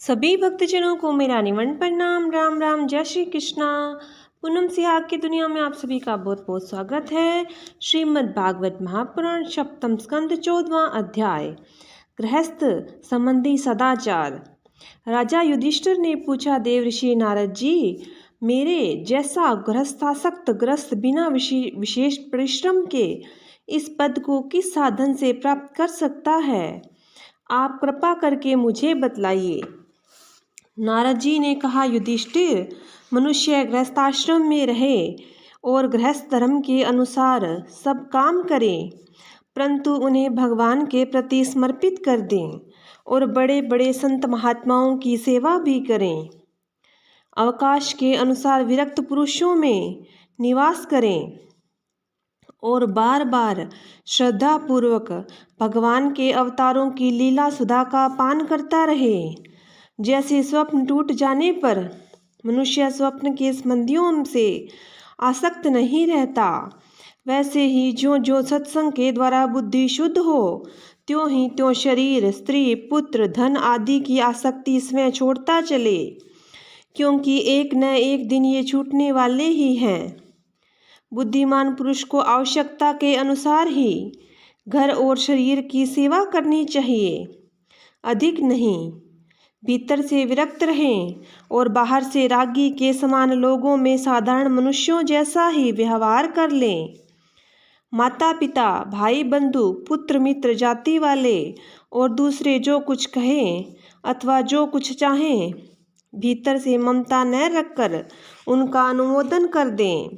सभी भक्तजनों को मेरा निमन प्रणाम। राम राम, जय श्री कृष्णा। पूनम सिहाग की दुनिया में आप सभी का बहुत बहुत स्वागत है। श्रीमद् भागवत महापुराण सप्तम स्कंद 14वां अध्याय, गृहस्थ संबंधी सदाचार। राजा युधिष्ठिर ने पूछा, देव ऋषि नारद जी, मेरे जैसा गृहस्थासक्त ग्रस्त बिना विशेष परिश्रम के इस पद को किस साधन से प्राप्त कर सकता है? आप कृपा करके मुझे बतलाइए। नारद जी ने कहा, युधिष्ठिर, मनुष्य गृहस्थाश्रम में रहे और गृहस्थ धर्म के अनुसार सब काम करें, परंतु उन्हें भगवान के प्रति समर्पित कर दें और बड़े बड़े संत महात्माओं की सेवा भी करें। अवकाश के अनुसार विरक्त पुरुषों में निवास करें और बार बार श्रद्धा पूर्वक भगवान के अवतारों की लीला सुधा का पान करता रहे। जैसे स्वप्न टूट जाने पर मनुष्य स्वप्न के संबंधियों से आसक्त नहीं रहता, वैसे ही ज्यों ज्यों सत्संग के द्वारा बुद्धि शुद्ध हो, त्यों ही त्यों शरीर, स्त्री, पुत्र, धन आदि की आसक्ति स्वयं छोड़ता चले, क्योंकि एक न एक दिन ये छूटने वाले ही हैं। बुद्धिमान पुरुष को आवश्यकता के अनुसार ही घर और शरीर की सेवा करनी चाहिए, अधिक नहीं। भीतर से विरक्त रहें और बाहर से रागी के समान लोगों में साधारण मनुष्यों जैसा ही व्यवहार कर लें। माता पिता, भाई बंधु, पुत्र मित्र, जाति वाले और दूसरे जो कुछ कहें अथवा जो कुछ चाहें, भीतर से ममता न रखकर उनका अनुमोदन कर दें।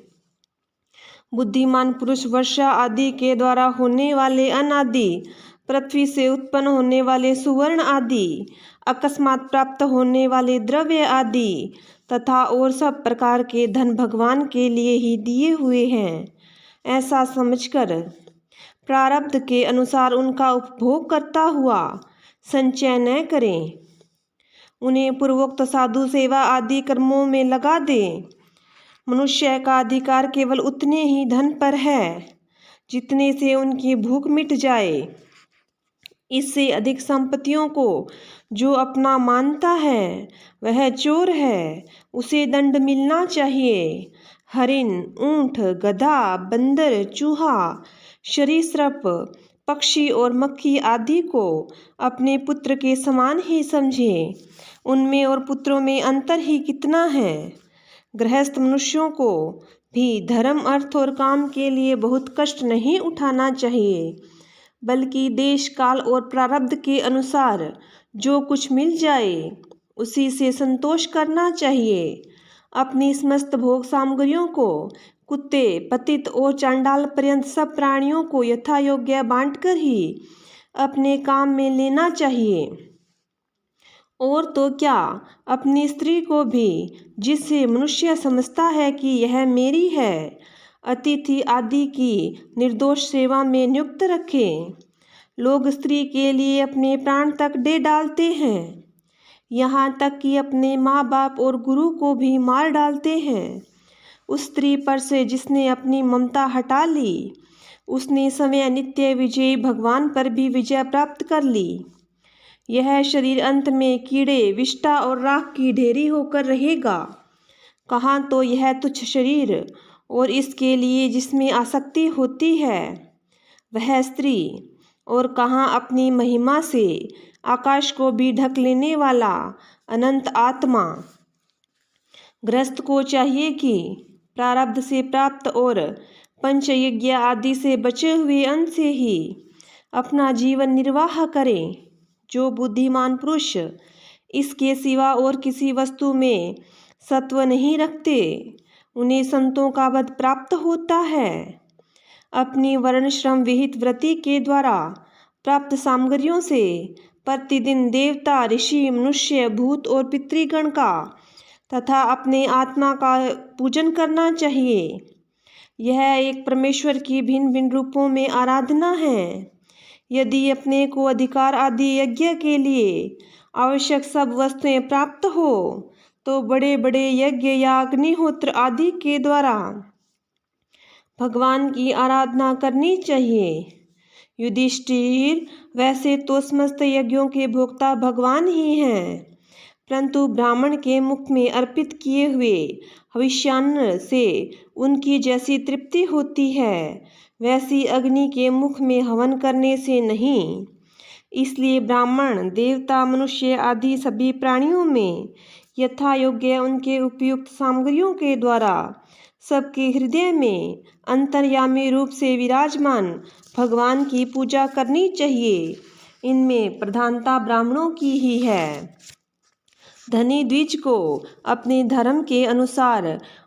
बुद्धिमान पुरुष वर्षा आदि के द्वारा होने वाले अन्न आदि, पृथ्वी से उत्पन्न होने वाले सुवर्ण आदि, अकस्मात प्राप्त होने वाले द्रव्य आदि तथा और सब प्रकार के धन भगवान के लिए ही दिए हुए हैं, ऐसा समझकर प्रारब्ध के अनुसार उनका उपभोग करता हुआ संचय न करें। उन्हें पूर्वोक्त साधु सेवा आदि कर्मों में लगा दें। मनुष्य का अधिकार केवल उतने ही धन पर है जितने से उनकी भूख मिट जाए। इससे अधिक संपत्तियों को जो अपना मानता है वह चोर है, उसे दंड मिलना चाहिए। हरिण, ऊंट, गधा, बंदर, चूहा, सरीसृप, पक्षी और मक्खी आदि को अपने पुत्र के समान ही समझे। उनमें और पुत्रों में अंतर ही कितना है। गृहस्थ मनुष्यों को भी धर्म, अर्थ और काम के लिए बहुत कष्ट नहीं उठाना चाहिए, बल्कि देश, काल और प्रारब्ध के अनुसार जो कुछ मिल जाए उसी से संतोष करना चाहिए। अपनी समस्त भोग सामग्रियों को कुत्ते, पतित और चांडाल पर्यंत सब प्राणियों को यथा योग्य बांटकर ही अपने काम में लेना चाहिए। और तो क्या, अपनी स्त्री को भी, जिससे मनुष्य समझता है कि यह मेरी है, अतिथि आदि की निर्दोष सेवा में नियुक्त रखें। लोग स्त्री के लिए अपने प्राण तक दे डालते हैं, यहाँ तक कि अपने माँ बाप और गुरु को भी मार डालते हैं। उस स्त्री पर से जिसने अपनी ममता हटा ली, उसने स्वयं नित्य विजयी भगवान पर भी विजय प्राप्त कर ली। यह शरीर अंत में कीड़े, विष्ठा और राख की ढेरी होकर रहेगा। कहाँ तो यह तुच्छ शरीर और इसके लिए जिसमें आसक्ति होती है वह स्त्री, और कहाँ अपनी महिमा से आकाश को भी ढक लेने वाला अनंत आत्मा। गृहस्थ को चाहिए कि प्रारब्ध से प्राप्त और पंचयज्ञ आदि से बचे हुए अन्न से ही अपना जीवन निर्वाह करें। जो बुद्धिमान पुरुष इसके सिवा और किसी वस्तु में सत्व नहीं रखते, उन्हें संतों का वध प्राप्त होता है। अपनी वर्ण श्रम विहित व्रति के द्वारा प्राप्त सामग्रियों से प्रतिदिन देवता, ऋषि, मनुष्य, भूत और पितृगण का तथा अपने आत्मा का पूजन करना चाहिए। यह एक परमेश्वर की भिन्न भिन्न रूपों में आराधना है। यदि अपने को अधिकार आदि यज्ञ के लिए आवश्यक सब वस्तुएं प्राप्त हो तो बड़े बड़े यज्ञ या अग्निहोत्र आदि के द्वारा भगवान की आराधना करनी चाहिए। युधिष्ठिर, वैसे तो समस्त यज्ञों के भोक्ता भगवान ही हैं, परंतु ब्राह्मण के मुख में अर्पित किए हुए हविष्यान्न से उनकी जैसी तृप्ति होती है वैसी अग्नि के मुख में हवन करने से नहीं। इसलिए ब्राह्मण, देवता, मनुष्य आदि सभी प्राणियों में यथा योग्य उनके उपयुक्त सामग्रियों के द्वारा सबके हृदय में अंतर्यामी रूप से विराजमान भगवान की पूजा करनी चाहिए। इनमें प्रधानता ब्राह्मणों की ही है। धनी द्विज को अपने धर्म के अनुसार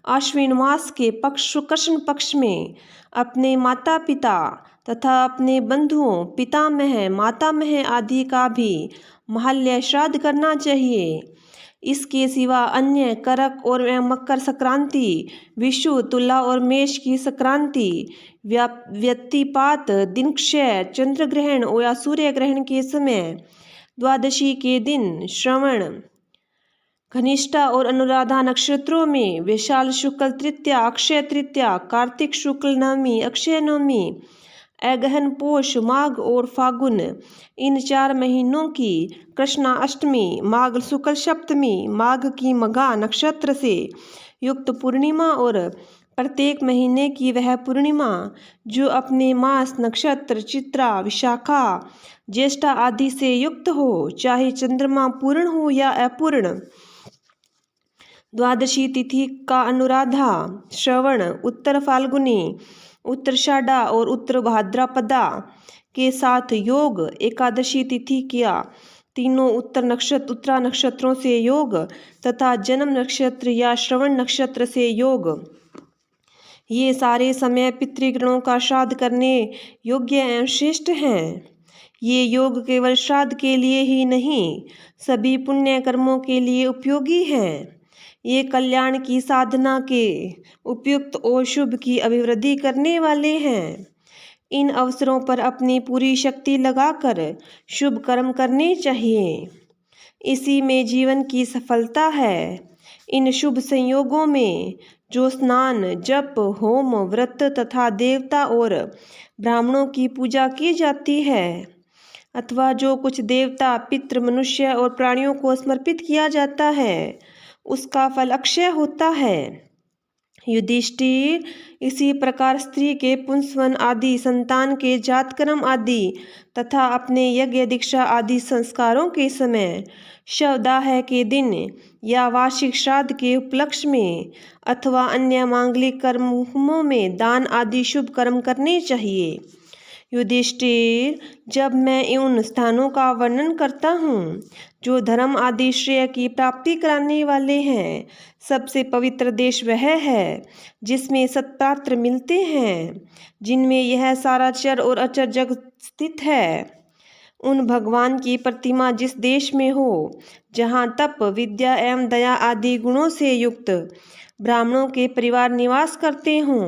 आश्विन मास के कृष्ण पक्ष में अपने माता पिता तथा अपने बंधुओं, पितामह, मातामह आदि का भी महालय श्राद्ध करना चाहिए। इसके सिवा अन्य करक और मकर संक्रांति, विषु, तुला और मेष की संक्रांति, व्यतिपात, दिनक्षय, चंद्र ग्रहण या सूर्य ग्रहण के समय, द्वादशी के दिन, श्रवण, घनिष्ठा और अनुराधा नक्षत्रों में, वैशाल शुक्ल तृतीया, अक्षय तृतीया, कार्तिक शुक्ल नवमी, अक्षय नवमी, अगहन पोष, माघ और फागुन, इन 4 महीनों की कृष्णा अष्टमी, माघ शुक्ल सप्तमी, माघ की मघा नक्षत्र से युक्त पूर्णिमा और प्रत्येक महीने की वह पूर्णिमा जो अपने मास, नक्षत्र, चित्रा, विशाखा, ज्येष्ठा आदि से युक्त हो, चाहे चंद्रमा पूर्ण हो या अपूर्ण। द्वादशी तिथि का अनुराधा, श्रवण, उत्तर फाल्गुनी, उत्तराषाढ़ा और उत्तर भाद्रपदा के साथ योग, एकादशी तिथि किया तीनों उत्तरा नक्षत्रों से योग तथा जन्म नक्षत्र या श्रवण नक्षत्र से योग, ये सारे समय पितृगणों का श्राद्ध करने योग्य एवं श्रेष्ठ हैं। ये योग केवल श्राद्ध के लिए ही नहीं, सभी पुण्य कर्मों के लिए उपयोगी हैं। ये कल्याण की साधना के उपयुक्त और शुभ की अभिवृद्धि करने वाले हैं। इन अवसरों पर अपनी पूरी शक्ति लगाकर शुभ कर्म करने चाहिए। इसी में जीवन की सफलता है। इन शुभ संयोगों में जो स्नान, जप, होम, व्रत तथा देवता और ब्राह्मणों की पूजा की जाती है अथवा जो कुछ देवता, पितृ, मनुष्य और प्राणियों को समर्पित किया जाता है उसका फल अक्षय होता है। युधिष्ठिर, इसी प्रकार स्त्री के पुंसवन आदि, संतान के जातकर्म आदि तथा अपने यज्ञ, दीक्षा आदि संस्कारों के समय, शवदाह के दिन या वार्षिक श्राद्ध के उपलक्ष्य में अथवा अन्य मांगलिक कर्मों में दान आदि शुभ कर्म करने चाहिए। युधिष्ठिर, जब मैं उन स्थानों का वर्णन करता हूँ जो धर्म आदि श्रेय की प्राप्ति कराने वाले हैं, सबसे पवित्र देश वह है जिसमें सत्पात्र मिलते हैं, जिनमें यह सारा चर और अचर जगत स्थित है। उन भगवान की प्रतिमा जिस देश में हो, जहाँ तप, विद्या एवं दया आदि गुणों से युक्त ब्राह्मणों के परिवार निवास करते हों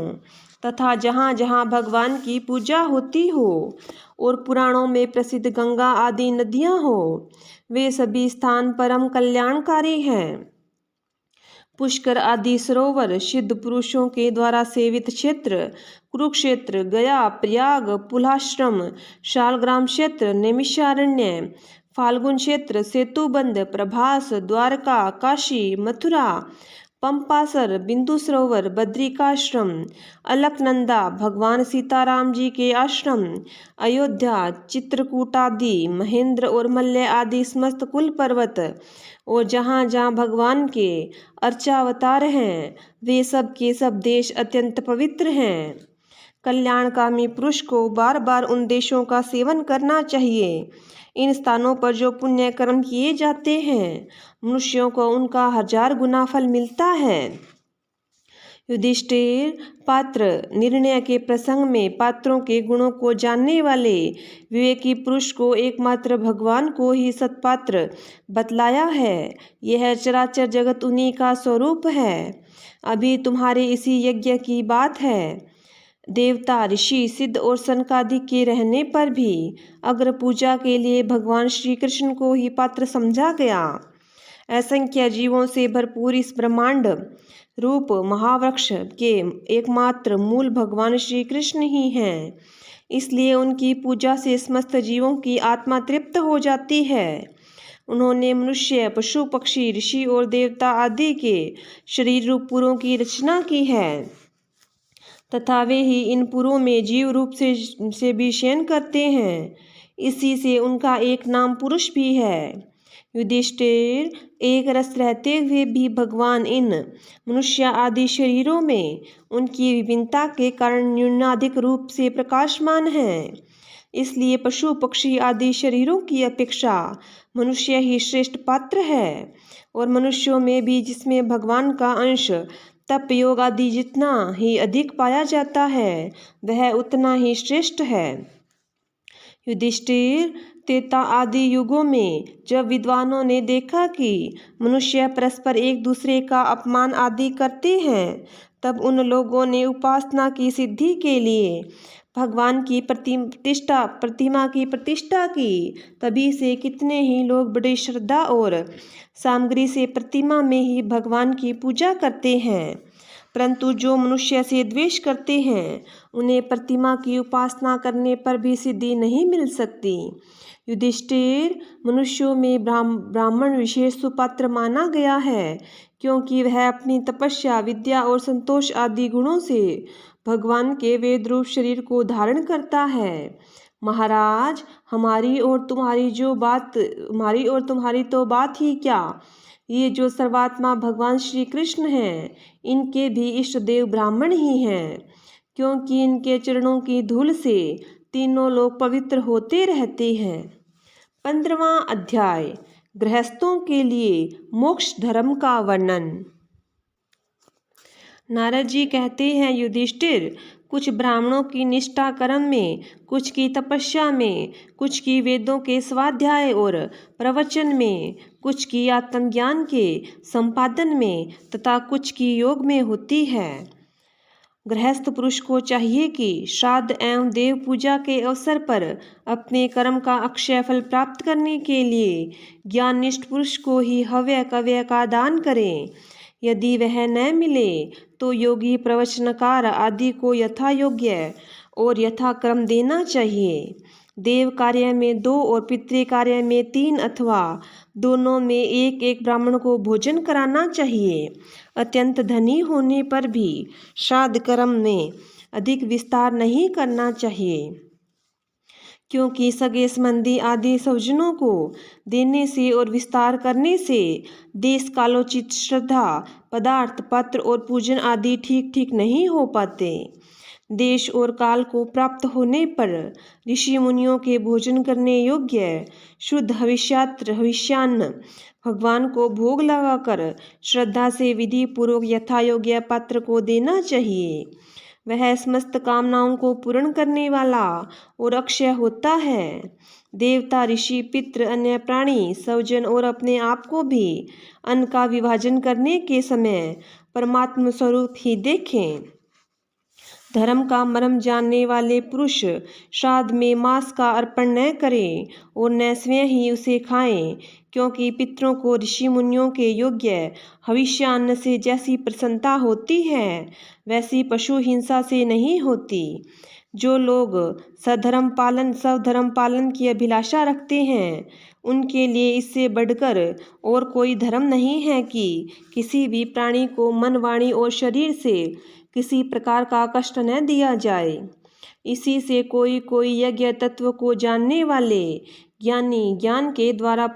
तथा जहाँ जहाँ भगवान की पूजा होती हो और पुराणों में प्रसिद्ध गंगा आदि नदियाँ हो, वे सभी स्थान परम कल्याणकारी हैं। पुष्कर आदि सरोवर, सिद्ध पुरुषों के द्वारा सेवित क्षेत्र, कुरुक्षेत्र, गया, प्रयाग, पुलाश्रम, शालग्राम क्षेत्र, नैमिषारण्य, फाल्गुन क्षेत्र, सेतुबंध, प्रभास, द्वारका, काशी, मथुरा, पंपासर, बिंदु सरोवर, बद्रिकाश्रम, अलकनंदा, भगवान सीताराम जी के आश्रम, अयोध्या, चित्रकूट आदि, महेंद्र और मल्य आदि समस्त कुल पर्वत और जहाँ जहाँ भगवान के अर्चावतार हैं, वे सब के सब देश अत्यंत पवित्र हैं। कल्याणकामी पुरुष को बार बार उन देशों का सेवन करना चाहिए। इन स्थानों पर जो पुण्य कर्म किए जाते हैं, मनुष्यों को उनका 1000 गुना फल मिलता है। युधिष्ठिर, पात्र निर्णय के प्रसंग में पात्रों के गुणों को जानने वाले विवेकी पुरुष को एकमात्र भगवान को ही सत्पात्र बतलाया है। यह चराचर जगत उन्हीं का स्वरूप है। अभी तुम्हारे इसी यज्ञ की बात है। देवता, ऋषि, सिद्ध और सनकादि के रहने पर भी अग्र पूजा के लिए भगवान श्री कृष्ण को ही पात्र समझा गया। असंख्य जीवों से भरपूर इस ब्रह्मांड रूप महावृक्ष के एकमात्र मूल भगवान श्री कृष्ण ही हैं। इसलिए उनकी पूजा से समस्त जीवों की आत्मा तृप्त हो जाती है। उन्होंने मनुष्य, पशु, पक्षी, ऋषि और देवता आदि के शरीर रूप पुरों की रचना की है तथा वे ही इन पुरों में जीव रूप से भी शयन करते हैं। इसी से उनका एक नाम पुरुष भी है। युधिष्ठिर, एक रस रहते हुए भी भगवान इन मनुष्य आदि शरीरों में उनकी विभिन्नता के कारण न्यूनाधिक रूप से प्रकाशमान हैं। इसलिए पशु पक्षी आदि शरीरों की अपेक्षा मनुष्य ही श्रेष्ठ पात्र है। और मनुष्यों में भी जिसमें भगवान का अंश तप योग आदि जितना ही अधिक पाया जाता है वह उतना ही श्रेष्ठ है। युधिष्ठिर, त्रेता आदि युगों में जब विद्वानों ने देखा कि मनुष्य परस्पर एक दूसरे का अपमान आदि करते हैं तब उन लोगों ने उपासना की सिद्धि के लिए भगवान की प्रतिमा की प्रतिष्ठा की। तभी से कितने ही लोग बड़ी श्रद्धा और सामग्री से प्रतिमा में ही भगवान की पूजा करते हैं, परंतु जो मनुष्य से द्वेष करते हैं उन्हें प्रतिमा की उपासना करने पर भी सिद्धि नहीं मिल सकती। युधिष्ठिर, मनुष्यों में ब्राह्मण विशेष सुपात्र माना गया है क्योंकि वह अपनी तपस्या, विद्या और संतोष आदि गुणों से भगवान के वेद रूप शरीर को धारण करता है। महाराज, हमारी और तुम्हारी तो बात ही क्या, ये जो सर्वात्मा भगवान श्री कृष्ण हैं इनके भी इष्ट देव ब्राह्मण ही हैं, क्योंकि इनके चरणों की धूल से तीनों लोग पवित्र होते रहते हैं। 15वां अध्याय, गृहस्थों के लिए मोक्ष धर्म का वर्णन। नारद जी कहते हैं, युधिष्ठिर, कुछ ब्राह्मणों की निष्ठा कर्म में, कुछ की तपस्या में, कुछ की वेदों के स्वाध्याय और प्रवचन में, कुछ की आत्मज्ञान के संपादन में तथा कुछ की योग में होती है। गृहस्थ पुरुष को चाहिए कि श्राद्ध एवं देव पूजा के अवसर पर अपने कर्म का अक्षय फल प्राप्त करने के लिए ज्ञाननिष्ठ पुरुष को ही हव्य कव्य का दान करें। यदि वह न मिले तो योगी, प्रवचनकार आदि को यथा योग्य और यथा क्रम देना चाहिए। देव कार्य में 2 और पितृ कार्य में 3 अथवा दोनों में एक एक ब्राह्मण को भोजन कराना चाहिए। अत्यंत धनी होने पर भी श्राद्ध कर्म में अधिक विस्तार नहीं करना चाहिए, क्योंकि सगे संबंधी आदि स्वजनों को देने से और विस्तार करने से देश कालोचित श्रद्धा, पदार्थ, पत्र और पूजन आदि ठीक ठीक नहीं हो पाते। देश और काल को प्राप्त होने पर ऋषि मुनियों के भोजन करने योग्य शुद्ध हविष्यान्न भगवान को भोग लगाकर श्रद्धा से विधि पूर्वक यथा योग्य पात्र को देना चाहिए। वह समस्त कामनाओं को पूर्ण करने वाला और अक्षय होता है। देवता, ऋषि, पितृ, अन्य प्राणी, स्वजन और अपने आप को भी अन्न का विभाजन करने के समय परमात्मा स्वरूप ही देखें। धर्म का मर्म जानने वाले पुरुष श्राद्ध में मांस का अर्पण न करें और न स्वयं ही उसे खाएं, क्योंकि पितरों को ऋषि मुनियों के योग्य हविष्यान्न से जैसी प्रसन्नता होती है वैसी पशु हिंसा से नहीं होती। जो लोग स्वधर्म पालन की अभिलाषा रखते हैं उनके लिए इससे बढ़कर और कोई धर्म नहीं है कि किसी भी प्राणी को मन, वाणी और शरीर से किसी प्रकार का कष्ट न दिया जाए। इसी से कोई यज्ञ तत्व को जानने वाले ज्ञानी ज्ञान के द्वारा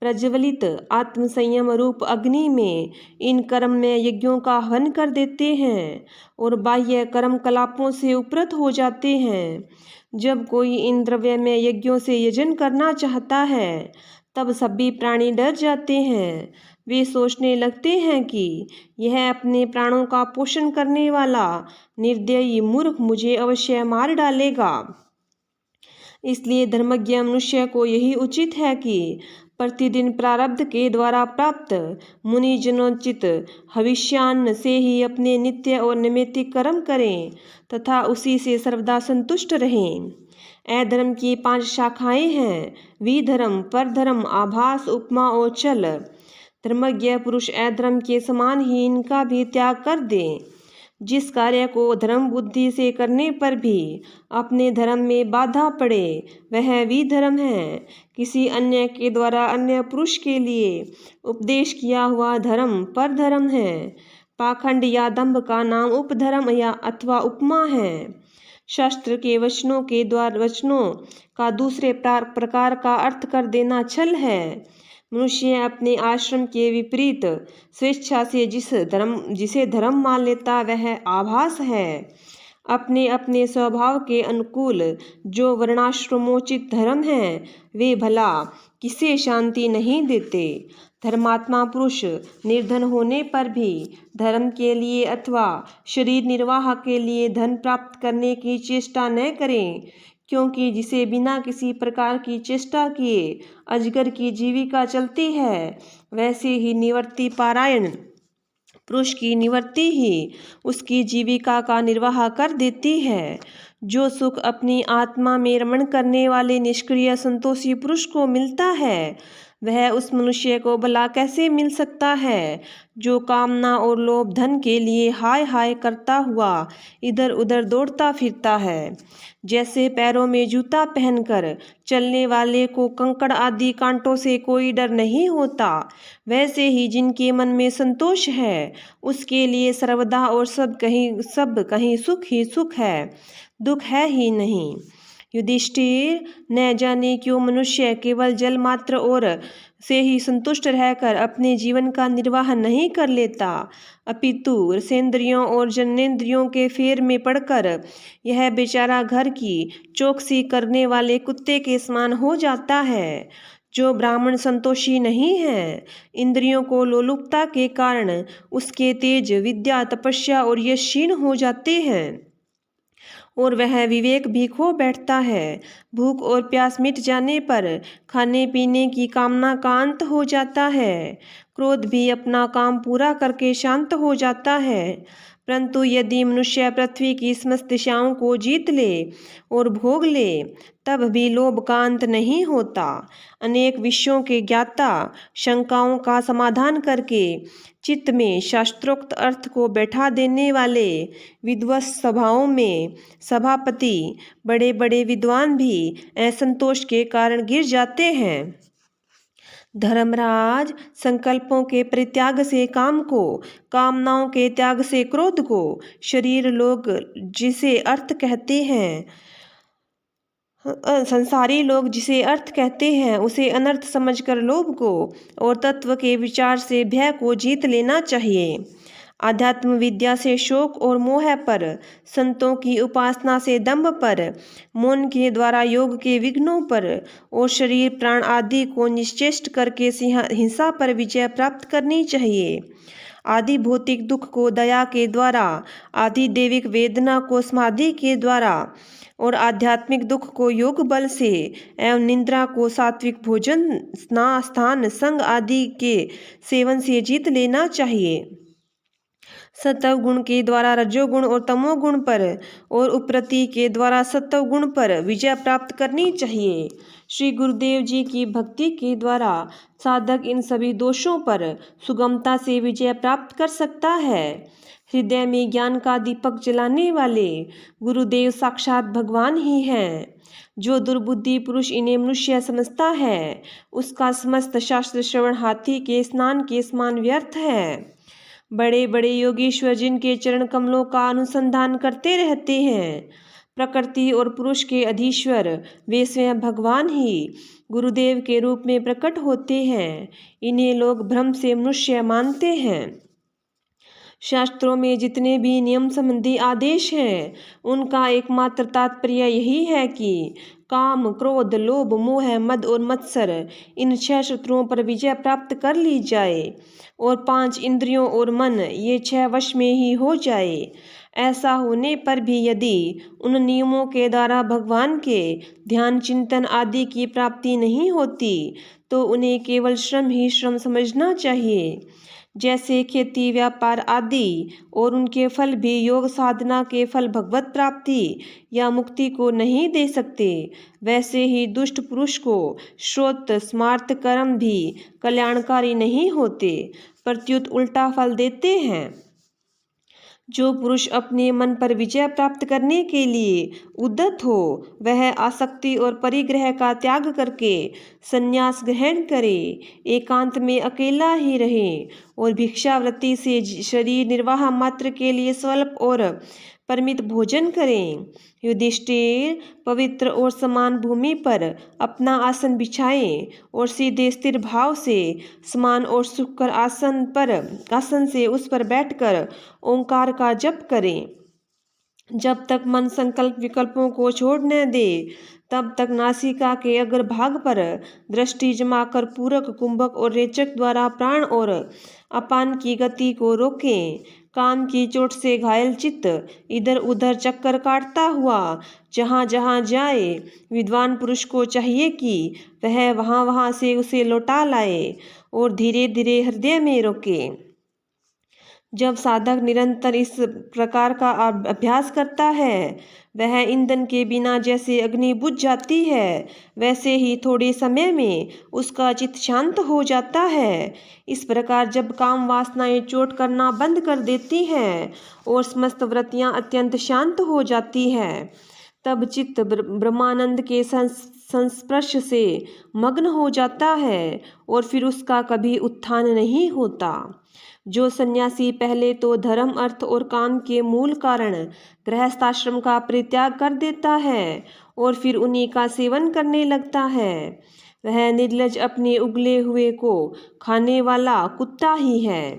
प्रज्वलित आत्म संयम रूप अग्नि में इन कर्म में यज्ञों का हवन कर देते हैं और बाह्य कर्म कलापों से उपरत हो जाते हैं। जब कोई इन द्रव्य में यज्ञों से यजन करना चाहता है तब सभी प्राणी डर जाते हैं। वे सोचने लगते हैं कि यह अपने प्राणों का पोषण करने वाला निर्दयी मूर्ख मुझे अवश्य मार डालेगा। इसलिए धर्मज्ञ मनुष्य को यही उचित है कि प्रतिदिन प्रारब्ध के द्वारा प्राप्त मुनिजनोचित हविष्यान्न से ही अपने नित्य और नैमित्तिक कर्म करें तथा उसी से सर्वदा संतुष्ट रहें। अधर्म की 5 शाखाएं हैं: विधर्म, परधर्म, आभास, उपमा और छल। धर्मज्ञ पुरुष अधर्म के समान ही इनका भी त्याग कर दें। जिस कार्य को धर्म बुद्धि से करने पर भी अपने धर्म में बाधा पड़े वह विधर्म है। किसी अन्य के द्वारा अन्य पुरुष के लिए उपदेश किया हुआ धर्म परधर्म है। पाखंड या दंभ का नाम उपधर्म या अथवा उपमा है। शास्त्र के वचनों के द्वारा वचनों का दूसरे प्रकार का अर्थ कर देना छल है। मनुष्य अपने आश्रम के विपरीत स्वेच्छा से जिसे धर्म मान लेता वह आभास है। अपने अपने स्वभाव के अनुकूल जो वर्णाश्रमोचित धर्म है वे भला किसे शांति नहीं देते। धर्मात्मा पुरुष निर्धन होने पर भी धर्म के लिए अथवा शरीर निर्वाह के लिए धन प्राप्त करने की चेष्टा न करें, क्योंकि जिसे बिना किसी प्रकार की चेष्टा किए अजगर की जीविका चलती है, वैसे ही निवृत्ति पारायण पुरुष की निवृत्ति ही उसकी जीविका का निर्वाह कर देती है। जो सुख अपनी आत्मा में रमण करने वाले निष्क्रिय संतोषी पुरुष को मिलता है वह उस मनुष्य को भला कैसे मिल सकता है जो कामना और लोभ धन के लिए हाय हाय करता हुआ इधर उधर दौड़ता फिरता है। जैसे पैरों में जूता पहनकर चलने वाले को कंकड़ आदि कांटों से कोई डर नहीं होता, वैसे ही जिनके मन में संतोष है उसके लिए सर्वदा और सब कहीं सुख ही सुख है, दुख है ही नहीं। युधिष्ठिर, न जाने क्यों मनुष्य केवल जल मात्र और से ही संतुष्ट रहकर अपने जीवन का निर्वाह नहीं कर लेता, अपितु रसेंद्रियों और जन्नेंद्रियों के फेर में पड़कर यह बेचारा घर की चौकसी करने वाले कुत्ते के समान हो जाता है। जो ब्राह्मण संतोषी नहीं है, इंद्रियों को लोलुपता के कारण उसके तेज विद्या तपस्या और यश क्षीण हो जाते हैं और वह विवेक भी खो बैठता है। भूख और प्यास मिट जाने पर खाने पीने की कामना का अंत हो जाता है। क्रोध भी अपना काम पूरा करके शांत हो जाता है। परंतु यदि मनुष्य पृथ्वी की समस्त दिशाओं को जीत ले और भोग ले, तब भी लोभ का अंत नहीं होता। अनेक विषयों के ज्ञाता शंकाओं का समाधान करके चित्त में शास्त्रोक्त अर्थ को बैठा देने वाले विद्वत सभाओं में सभापति बड़े बड़े विद्वान भी असंतोष के कारण गिर जाते हैं। धर्मराज, संकल्पों के परित्याग से काम को, कामनाओं के त्याग से क्रोध को, शरीर लोग जिसे अर्थ कहते हैं, संसारी लोग जिसे अर्थ कहते हैं उसे अनर्थ समझकर लोभ को और तत्व के विचार से भय को जीत लेना चाहिए। आध्यात्म विद्या से शोक और मोह पर, संतों की उपासना से दंभ पर, मौन के द्वारा योग के विघ्नों पर और शरीर प्राण आदि को निश्चेष्ट करके हिंसा पर विजय प्राप्त करनी चाहिए। आदि भौतिक दुख को दया के द्वारा, आदि दैविक वेदना को समाधि के द्वारा और आध्यात्मिक दुख को योग बल से एवं निद्रा को सात्विक भोजन, स्नान, संग आदि के सेवन से जीत लेना चाहिए। सत्व गुण के द्वारा रजोगुण और तमोगुण पर और उपरति के द्वारा सत्व गुण पर विजय प्राप्त करनी चाहिए। श्री गुरुदेव जी की भक्ति के द्वारा साधक इन सभी दोषों पर सुगमता से विजय प्राप्त कर सकता है। हृदय में ज्ञान का दीपक जलाने वाले गुरुदेव साक्षात भगवान ही हैं। जो दुर्बुद्धि पुरुष इन्हें मनुष्य समझता है उसका समस्त शास्त्र श्रवण हाथी के स्नान के समान व्यर्थ है। बड़े बड़े योगीश्वर जिनके चरण कमलों का अनुसंधान करते रहते हैं, प्रकृति और पुरुष के अधीश्वर वे स्वयं भगवान ही गुरुदेव के रूप में प्रकट होते हैं। इन्हें लोग भ्रम से मनुष्य मानते हैं। शास्त्रों में जितने भी नियम संबंधी आदेश हैं उनका एकमात्र तात्पर्य यही है कि काम, क्रोध, लोभ, मोह, मद और मत्सर इन 6 शत्रुओं पर विजय प्राप्त कर ली जाए और 5 इंद्रियों और मन ये 6 वश में ही हो जाए। ऐसा होने पर भी यदि उन नियमों के द्वारा भगवान के ध्यान चिंतन आदि की प्राप्ति नहीं होती तो उन्हें केवल श्रम ही श्रम समझना चाहिए। जैसे खेती, व्यापार आदि और उनके फल भी योग साधना के फल भगवत प्राप्ति या मुक्ति को नहीं दे सकते, वैसे ही दुष्ट पुरुष को श्रोत स्मार्त कर्म भी कल्याणकारी नहीं होते, प्रत्युत उल्टा फल देते हैं। जो पुरुष अपने मन पर विजय प्राप्त करने के लिए उद्यत हो वह आसक्ति और परिग्रह का त्याग करके संन्यास ग्रहण करे, एकांत में अकेला ही रहे और भिक्षावृत्ति से शरीर निर्वाह मात्र के लिए स्वल्प और परिमित भोजन करें। युधिष्ठिर पवित्र और समान भूमि पर अपना आसन बिछाएं और सीधे स्थिर भाव से समान और सुखकर आसन से उस पर बैठकर ओंकार का जप करें। जब तक मन संकल्प विकल्पों को छोड़ न दे तब तक नासिका के अग्रभाग पर दृष्टि जमाकर पूरक, कुंभक और रेचक द्वारा प्राण और अपान की गति को रोकें। काम की चोट से घायल चित्त इधर उधर चक्कर काटता हुआ जहाँ जहाँ जाए, विद्वान पुरुष को चाहिए कि वह वहाँ वहाँ से उसे लौटा लाए और धीरे धीरे हृदय में रोके। जब साधक निरंतर इस प्रकार का अभ्यास करता है, वह ईंधन के बिना जैसे अग्नि बुझ जाती है, वैसे ही थोड़े समय में उसका चित्त शांत हो जाता है। इस प्रकार जब काम वासनाएं चोट करना बंद कर देती हैं और समस्त वृत्तियां अत्यंत शांत हो जाती है, तब चित्त ब्रह्मानंद के संस्पर्श से मग्न हो जाता है और फिर उसका कभी उत्थान नहीं होता। जो सन्यासी पहले तो धर्म, अर्थ और काम के मूल कारण गृहस्थाश्रम का परित्याग कर देता है और फिर उन्हीं का सेवन करने लगता है, वह निर्लज अपने उगले हुए को खाने वाला कुत्ता ही है।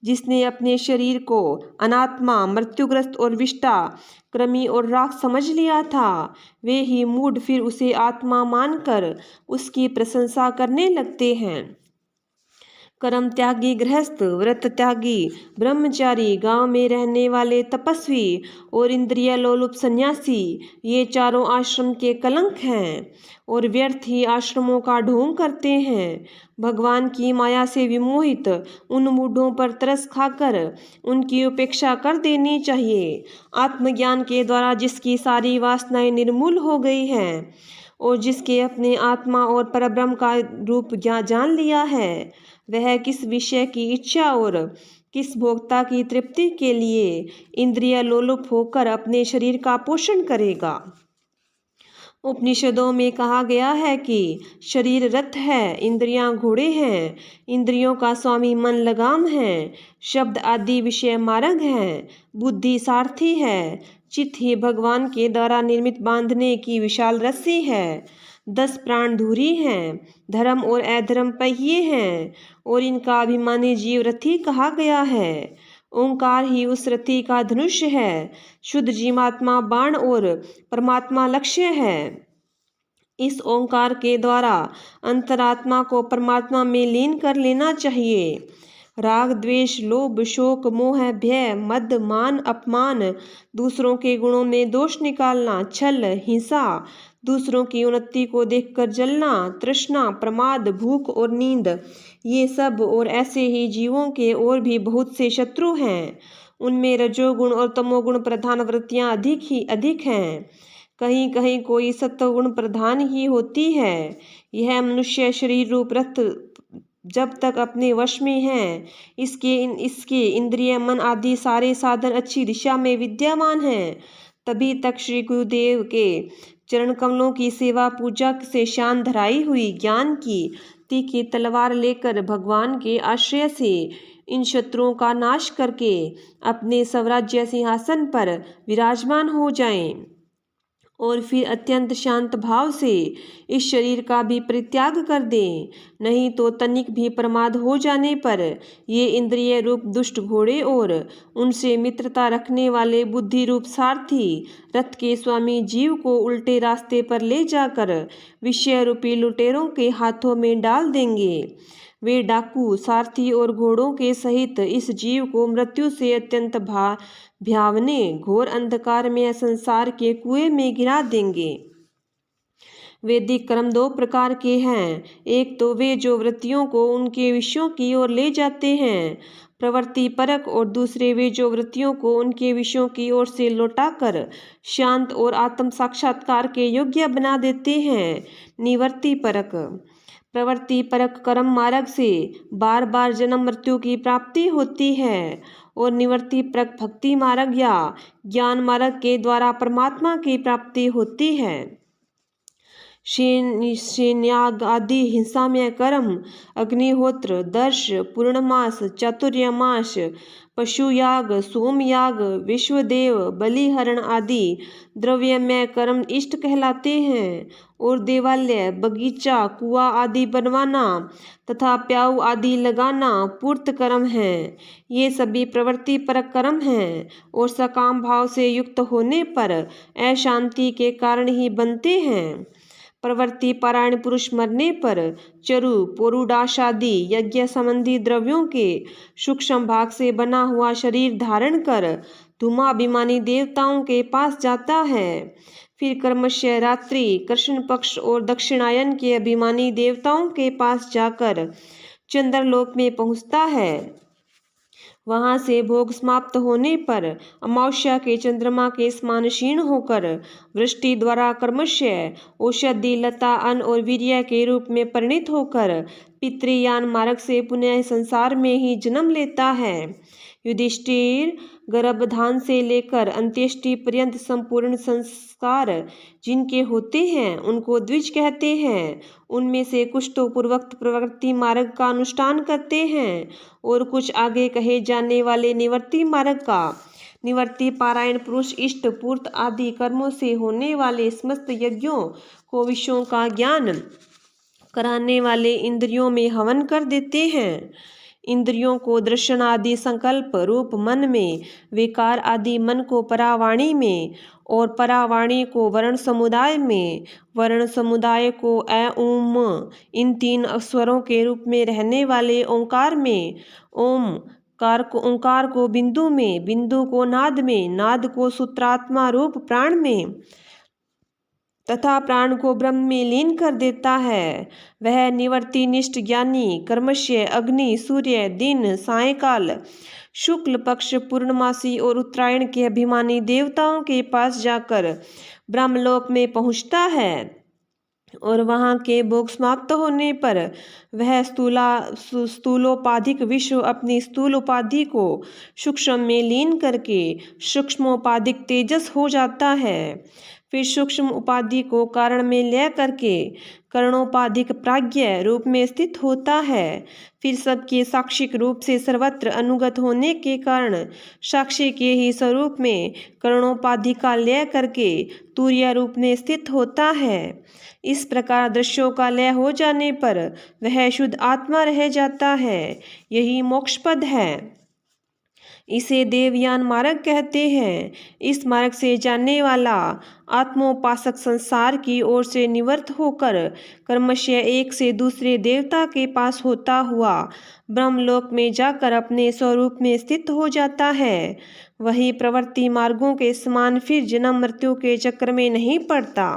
जिसने अपने शरीर को अनात्मा, मृत्युग्रस्त और विष्टा, कृमि और राख समझ लिया था, वे ही मूढ़ फिर उसे आत्मा मानकर उसकी प्रशंसा करने लगते हैं। कर्म त्यागी गृहस्थ, व्रत त्यागी ब्रह्मचारी, गांव में रहने वाले तपस्वी और इंद्रिय लोलुप सन्यासी, ये चारों आश्रम के कलंक हैं और व्यर्थ ही आश्रमों का ढोंग करते हैं। भगवान की माया से विमोहित उन मूढ़ों पर तरस खाकर उनकी उपेक्षा कर देनी चाहिए। आत्मज्ञान के द्वारा जिसकी सारी वासनाएं निर्मूल हो गई हैं और जिसके अपने आत्मा और परब्रह्म का रूप जान लिया है, वह किस विषय की इच्छा और किस भोक्ता की तृप्ति के लिए इंद्रिय लोलुप होकर अपने शरीर का पोषण करेगा। उपनिषदों में कहा गया है कि शरीर रथ है, इंद्रियां घोड़े हैं, इंद्रियों का स्वामी मन लगाम है, शब्द आदि विषय मार्ग हैं, बुद्धि सारथी है, चित्त ही भगवान के द्वारा निर्मित बांधने की विशाल रस्सी है, 10 प्राण धुरी हैं, धर्म और अधर्म पहिए हैं और इनका अभिमानी जीव रथी कहा गया है। ओंकार ही उस रथी का धनुष है, शुद्ध जीवात्मा बाण और परमात्मा लक्ष्य है। इस ओंकार के द्वारा अंतरात्मा को परमात्मा में लीन कर लेना चाहिए। राग, द्वेष, लोभ, शोक, मोह, भय, मद, मान, अपमान, दूसरों के गुणों में दोष निकालना, छल, हिंसा, दूसरों की उन्नति को देखकर जलना, तृष्णा, प्रमाद, भूख और नींद, ये सब और ऐसे ही जीवों के और भी बहुत से शत्रु हैं। उनमें रजोगुण और तमोगुण प्रधान वृत्तियां अधिक हैं। कहीं कहीं कोई सत्वगुण प्रधान ही होती है। यह मनुष्य शरीर रूप रथ जब तक अपने वश में है, इसके इंद्रिय, मन आदि सारे साधन अच्छी दिशा में विद्यमान हैं, तभी तक श्री गुरुदेव के चरण कमलों की सेवा पूजा से शान धराई हुई ज्ञान की तीखी तलवार लेकर भगवान के आश्रय से इन शत्रुओं का नाश करके अपने स्वराज्य सिंहासन पर विराजमान हो जाएं और फिर अत्यंत शांत भाव से इस शरीर का भी परित्याग कर दें। नहीं तो तनिक भी प्रमाद हो जाने पर ये इंद्रिय रूप दुष्ट घोड़े और उनसे मित्रता रखने वाले बुद्धि रूप सारथी रथ के स्वामी जीव को उल्टे रास्ते पर ले जाकर विषय रूपी लुटेरों के हाथों में डाल देंगे। वे डाकू, सारथी और घोड़ों के सहित इस जीव को मृत्यु से अत्यंत भयावने घोर अंधकार में संसार के कुएं में गिरा देंगे। वैदिक कर्म 2 प्रकार के हैं। एक तो वे जो वृत्तियों को उनके विषयों की ओर ले जाते हैं, प्रवृत्ति परक, और दूसरे वे जो वृत्तियों को उनके विषयों की ओर से लौटाकर शांत और आत्म साक्षात्कार के योग्य बना देते हैं, निवृत्ति परक। प्रवृत्ति परक कर्म मार्ग से बार बार जन्म मृत्यु की प्राप्ति होती है और निवृत्ति परक भक्ति मार्ग या ज्ञान मार्ग के द्वारा परमात्मा की प्राप्ति होती है। शेन्याग आदि हिंसामय कर्म, अग्निहोत्र, दर्श, पूर्णमास, चातुर्यमास, पशुयाग, सोमयाग, विश्वदेव, बलिहरण आदि द्रव्यमय कर्म इष्ट कहलाते हैं और देवालय, बगीचा, कुआं आदि बनवाना तथा प्याऊ आदि लगाना पूर्त कर्म है। ये सभी प्रवृत्ति परक कर्म हैं और सकाम भाव से युक्त होने पर अशांति के कारण ही बनते हैं। प्रवृत्ति पारायण पुरुष मरने पर चरु, पोरुडाश आदि यज्ञ संबंधी द्रव्यों के सूक्ष्म भाग से बना हुआ शरीर धारण कर धूमाभिमानी देवताओं के पास जाता है। फिर क्रमशः रात्रि, कृष्ण पक्ष और दक्षिणायन के अभिमानी देवताओं के पास जाकर चंद्रलोक में पहुंचता है। वहां से भोग समाप्त होने पर अमावस्या के चंद्रमा के समान क्षीण होकर वृष्टि द्वारा क्रमशः औषधि, लता, अन्न और वीर्य के रूप में परिणित होकर पितृयान मार्ग से पुनः संसार में ही जन्म लेता है। युधिष्ठिर, गर्भधान से लेकर अंत्येष्टि पर्यंत संपूर्ण संस्कार जिनके होते हैं उनको द्विज कहते हैं। उनमें से कुछ तो पूर्वोक्त प्रवृत्ति मार्ग का अनुष्ठान करते हैं और कुछ आगे कहे जाने वाले निवृत्ति मार्ग का। निवृत्ति पारायण पुरुष इष्ट पूर्त आदि कर्मों से होने वाले समस्त यज्ञों को विषयों का ज्ञान कराने वाले इंद्रियों में हवन कर देते हैं। इंद्रियों को दर्शन आदि संकल्प रूप मन में, विकार आदि मन को परावाणी में और परावाणी को वर्ण समुदाय में, वर्ण समुदाय को अ उम इन तीन स्वरों के रूप में रहने वाले ओंकार में, ओंकार को बिंदु में, बिंदु को नाद में, नाद को सूत्रात्मा रूप प्राण में तथा प्राण को ब्रह्म में लीन कर देता है। वह निवृत्ति निष्ठ ज्ञानी क्रमशः अग्नि, सूर्य, दिन, सायंकाल, शुक्ल पक्ष, पूर्णमासी और उत्तरायण के अभिमानी देवताओं के पास जाकर ब्रह्मलोक में पहुंचता है और वहां के भोग समाप्त होने पर वह स्थूलोपाधिक विश्व अपनी स्थूल उपाधि को सूक्ष्म में लीन करके सूक्ष्मोपाधिक तेजस हो जाता है। फिर सूक्ष्म उपाधि को कारण में ले करके करणोपाधिक प्राज्ञ रूप में स्थित होता है। फिर सबके साक्षिक रूप से सर्वत्र अनुगत होने के कारण साक्षी के ही स्वरूप में करणोपाधि का लय करके तूर्य रूप में स्थित होता है। इस प्रकार दृश्यों का लय हो जाने पर वह शुद्ध आत्मा रह जाता है। यही मोक्षपद है। इसे देवयान मार्ग कहते हैं। इस मार्ग से जाने वाला आत्मोपासक संसार की ओर से निवृत्त होकर क्रमशः एक से दूसरे देवता के पास होता हुआ ब्रह्मलोक में जाकर अपने स्वरूप में स्थित हो जाता है। वही प्रवृत्ति मार्गों के समान फिर जन्म मृत्यु के चक्र में नहीं पड़ता।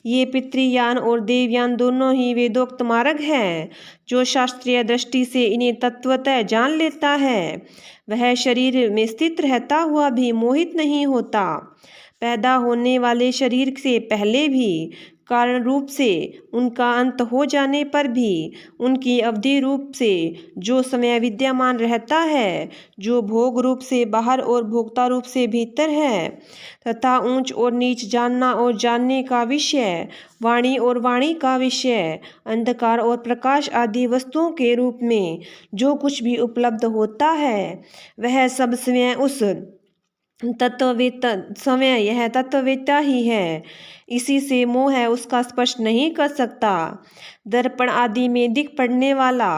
ये पितृयान और देवयान दोनों ही वेदोक्त मार्ग है। जो शास्त्रीय दृष्टि से इन्हें तत्वतः जान लेता है वह शरीर में स्थित रहता हुआ भी मोहित नहीं होता। पैदा होने वाले शरीर से पहले भी कारण रूप से उनका अंत हो जाने पर भी उनकी अवधि रूप से जो समय विद्यमान रहता है, जो भोग रूप से बाहर और भोक्ता रूप से भीतर है तथा ऊंच और नीच, जानना और जानने का विषय, वाणी और वाणी का विषय, अंधकार और प्रकाश आदि वस्तुओं के रूप में जो कुछ भी उपलब्ध होता है वह सब स्वयं उस यह तत्ववेत्ता ही है। इसी से मोह है उसका स्पर्श नहीं कर सकता। दर्पण आदि में दिख पड़ने वाला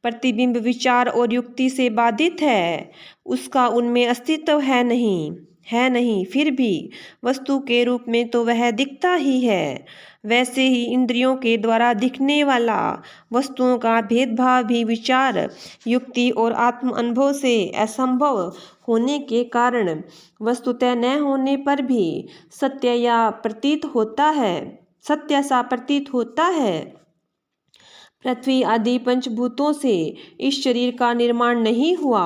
प्रतिबिंब विचार और युक्ति से बाधित है, उसका उनमें अस्तित्व है नहीं, फिर भी वस्तु के रूप में तो वह दिखता ही है। वैसे ही इंद्रियों के द्वारा दिखने वाला वस्तुओं का भेदभाव भी विचार, युक्ति और आत्म अनुभव से असंभव होने के कारण वस्तुतः न होने पर भी सत्य सा प्रतीत होता है। पृथ्वी आदि पंचभूतों से इस शरीर का निर्माण नहीं हुआ।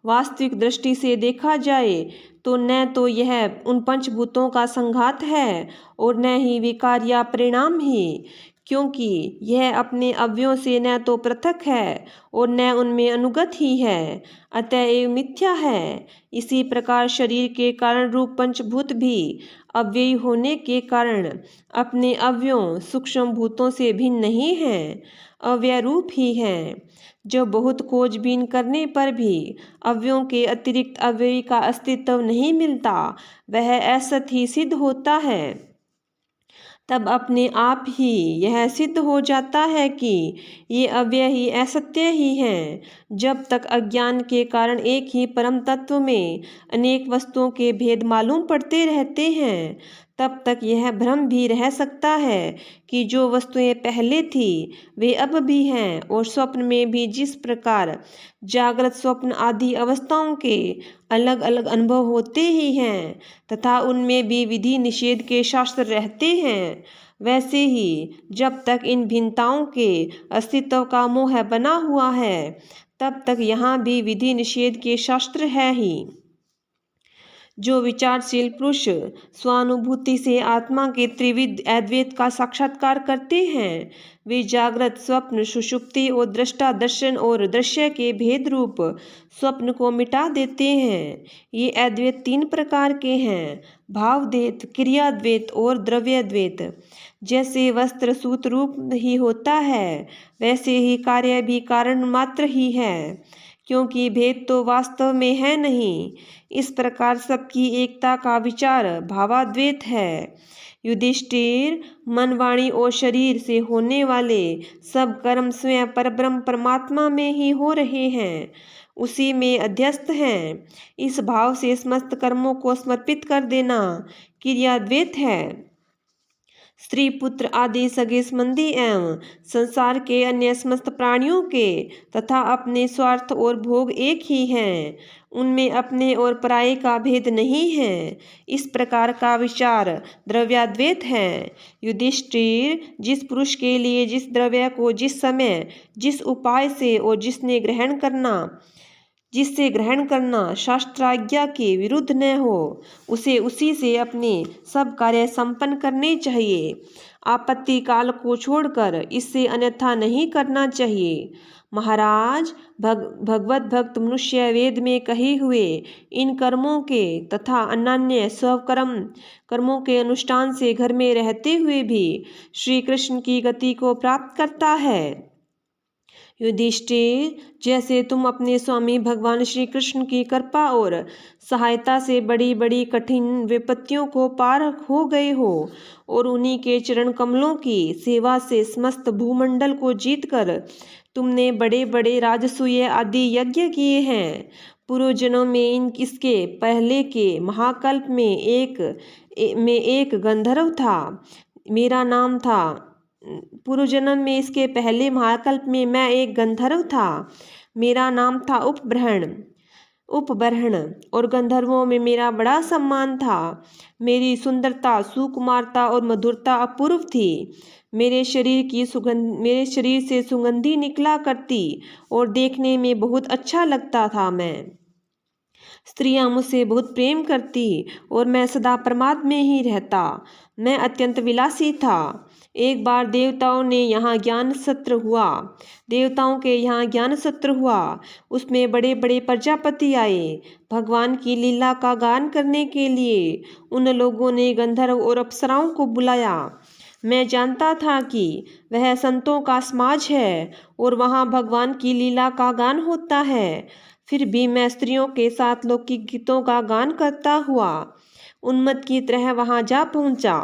वास्तविक दृष्टि से देखा जाए तो न तो यह उन पंचभूतों का संघात है और न ही विकार या परिणाम ही, क्योंकि यह अपने अवयवों से न तो पृथक है और न उनमें अनुगत ही है, अतः ये मिथ्या है। इसी प्रकार शरीर के कारण रूप पंचभूत भी अव्ययी होने के कारण अपने अवयवों सूक्ष्म भूतों से भिन्न नहीं हैं, अव्यय रूप ही हैं। जो बहुत खोजबीन करने पर भी अवयवों के अतिरिक्त अव्ययी का अस्तित्व नहीं मिलता, वह असत ही सिद्ध होता है। तब अपने आप ही यह सिद्ध हो जाता है कि ये अव्यय ही असत्य ही हैं। जब तक अज्ञान के कारण एक ही परम तत्व में अनेक वस्तुओं के भेद मालूम पड़ते रहते हैं, तब तक यह भ्रम भी रह सकता है कि जो वस्तुएं पहले थी वे अब भी हैं, और स्वप्न में भी जिस प्रकार जागृत स्वप्न आदि अवस्थाओं के अलग अलग अनुभव होते ही हैं तथा उनमें भी विधि निषेध के शास्त्र रहते हैं, वैसे ही जब तक इन भिन्नताओं के अस्तित्व का मोह बना हुआ है, तब तक यहाँ भी विधि निषेध के शास्त्र है ही। जो विचारशील पुरुष स्वानुभूति से आत्मा के त्रिविध अद्वैत का साक्षात्कार करते हैं, वे जागृत स्वप्न सुषुप्ति और दृष्टा दर्शन और दृश्य के भेद रूप स्वप्न को मिटा देते हैं। ये अद्वैत 3 प्रकार के हैं, भावद्वैत, क्रियाद्वैत और द्रव्यद्वैत। जैसे वस्त्र सूत रूप ही होता है, वैसे ही कार्य भी कारण मात्र ही है, क्योंकि भेद तो वास्तव में है नहीं। इस प्रकार सबकी एकता का विचार भावाद्वैत है। युधिष्ठिर, मन वाणी और शरीर से होने वाले सब कर्म स्वयं परब्रह्म परमात्मा में ही हो रहे हैं, उसी में अध्यस्त हैं। इस भाव से समस्त कर्मों को समर्पित कर देना क्रियाद्वैत है। स्त्री पुत्र आदि सगे संबंधी एवं संसार के अन्य समस्त प्राणियों के तथा अपने स्वार्थ और भोग एक ही हैं, उनमें अपने और पराये का भेद नहीं है। इस प्रकार का विचार द्रव्याद्वैत है। युधिष्ठिर, जिस पुरुष के लिए जिस द्रव्य को जिस समय जिस उपाय से और जिससे ग्रहण करना शास्त्राज्ञा के विरुद्ध न हो, उसे उसी से अपने सब कार्य संपन्न करने चाहिए। आपत्ति काल को छोड़कर इससे अन्यथा नहीं करना चाहिए। महाराज, भगवत भक्त मनुष्य वेद में कहे हुए इन कर्मों के तथा अन्य कर्मों के अनुष्ठान से घर में रहते हुए भी श्री कृष्ण की गति को प्राप्त करता है। युधिष्ठिर, जैसे तुम अपने स्वामी भगवान श्री कृष्ण की कृपा और सहायता से बड़ी बड़ी कठिन विपत्तियों को पार हो गए हो और उन्हीं के चरण कमलों की सेवा से समस्त भूमंडल को जीतकर तुमने बड़े बड़े राजसूय आदि यज्ञ किए हैं। पूर्व जन्म में इसके पहले के महाकल्प में एक गंधर्व था, मेरा नाम था। पूर्व जन्म में इसके पहले महाकल्प में मैं एक गंधर्व था, मेरा नाम था उपबर्हण, और गंधर्वों में मेरा बड़ा सम्मान था। मेरी सुंदरता, सुकुमारता और मधुरता अपूर्व थी। मेरे शरीर से सुगंधी निकला करती और देखने में बहुत अच्छा लगता था। मैं स्त्रियां मुझसे बहुत प्रेम करती और मैं सदा प्रमाद में ही रहता। मैं अत्यंत विलासी था। एक बार देवताओं के यहाँ ज्ञान सत्र हुआ। उसमें बड़े बड़े प्रजापति आए। भगवान की लीला का गान करने के लिए उन लोगों ने गंधर्व और अप्सराओं को बुलाया। मैं जानता था कि वह संतों का समाज है और वहाँ भगवान की लीला का गान होता है। फिर भी मैं स्त्रियों के साथ लौकिक गीतों का गान करता हुआ उन्मत्त की तरह वहां जा पहुंचा।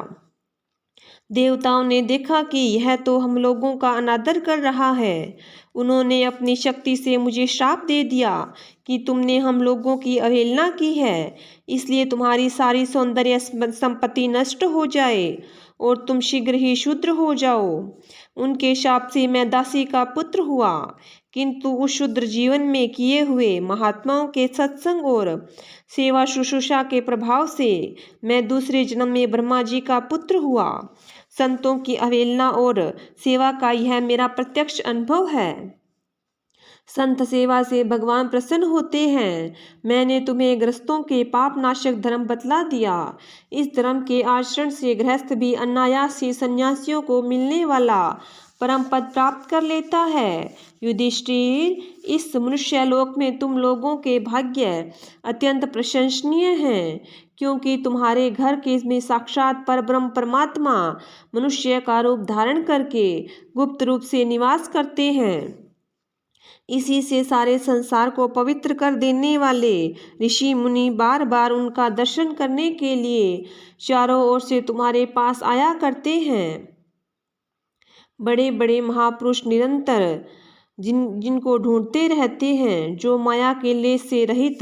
देवताओं ने देखा कि यह तो हम लोगों का अनादर कर रहा है। उन्होंने अपनी शक्ति से मुझे श्राप दे दिया कि तुमने हम लोगों की अवहेलना की है, इसलिए तुम्हारी सारी सौंदर्य संपत्ति नष्ट हो जाए और तुम शीघ्र ही शूद्र हो जाओ। उनके शाप से मैं दासी का पुत्र हुआ, किंतु उस शूद्र जीवन में किए हुए महात्माओं के सत्संग और सेवा शुश्रूषा के प्रभाव से मैं दूसरे जन्म में ब्रह्मा जी का पुत्र हुआ। संतों की अवहेलना और सेवा का यह मेरा प्रत्यक्ष अनुभव है। संत सेवा से भगवान प्रसन्न होते हैं। मैंने तुम्हें गृहस्थों के पाप नाशक धर्म बतला दिया। इस धर्म के आचरण से गृहस्थ भी अनायास ही सन्यासियों को मिलने वाला परम पद प्राप्त कर लेता है। युधिष्ठिर, इस मनुष्यलोक में तुम लोगों के भाग्य अत्यंत प्रशंसनीय हैं, क्योंकि तुम्हारे घर के में साक्षात परब्रह्म परमात्मा मनुष्य का रूप धारण करके गुप्त रूप से निवास करते हैं। इसी से सारे संसार को पवित्र कर देने वाले ऋषि मुनि बार बार उनका दर्शन करने के लिए चारों ओर से तुम्हारे पास आया करते हैं। बड़े बड़े महापुरुष निरंतर जिनको ढूंढते रहते हैं, जो माया के लेस से रहित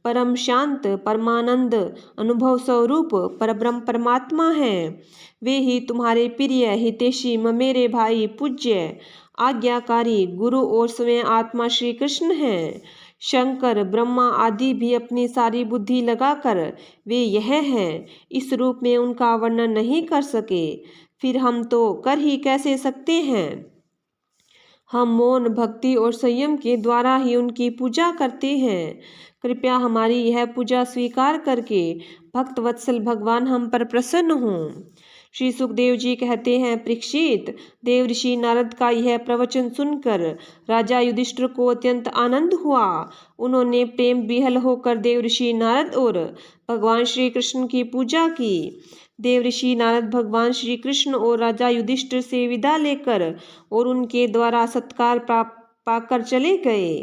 परम शांत परमानंद अनुभव स्वरूप परब्रह्म परमात्मा हैं, वे ही तुम्हारे प्रिय हितैषी ममेरे भाई पूज्य आज्ञाकारी गुरु और स्वयं आत्मा श्री कृष्ण हैं। शंकर ब्रह्मा आदि भी अपनी सारी बुद्धि लगाकर वे यह हैं, इस रूप में उनका वर्णन नहीं कर सके, फिर हम तो कर ही कैसे सकते हैं। हम मौन भक्ति और संयम के द्वारा ही उनकी पूजा करते हैं। कृपया हमारी यह पूजा स्वीकार करके भक्त वत्सल भगवान हम पर प्रसन्न हों। श्री सुखदेव जी कहते हैं, परीक्षित, देव ऋषि नारद का यह प्रवचन सुनकर राजा युधिष्ठिर को अत्यंत आनंद हुआ। उन्होंने प्रेम विहल होकर देव ऋषि नारद और भगवान श्री कृष्ण की पूजा की। देव ऋषि नारद भगवान श्री कृष्ण और राजा युधिष्ठिर से विदा लेकर और उनके द्वारा सत्कार पाकर चले गए।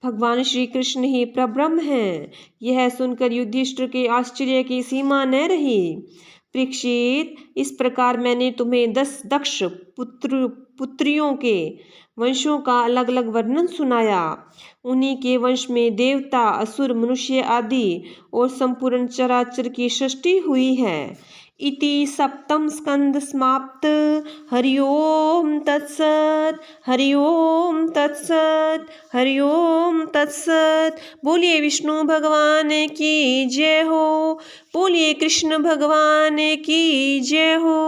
भगवान श्री कृष्ण ही प्रब्रह्म हैं। यह सुनकर युधिष्ठिर के आश्चर्य की सीमा न रही। परीक्षित, इस प्रकार मैंने तुम्हें 10 दक्ष पुत्रियों के वंशों का अलग अलग वर्णन सुनाया। उन्हीं के वंश में देवता असुर मनुष्य आदि और संपूर्ण चराचर की सृष्टि हुई है। इति सप्तम स्कंद समाप्त। हरि ओम तत्सत, हरि ओम तत्सत, हरि ओम तत्सत। बोलिए विष्णु भगवान की जय हो, बोलिए कृष्ण भगवान की जय हो।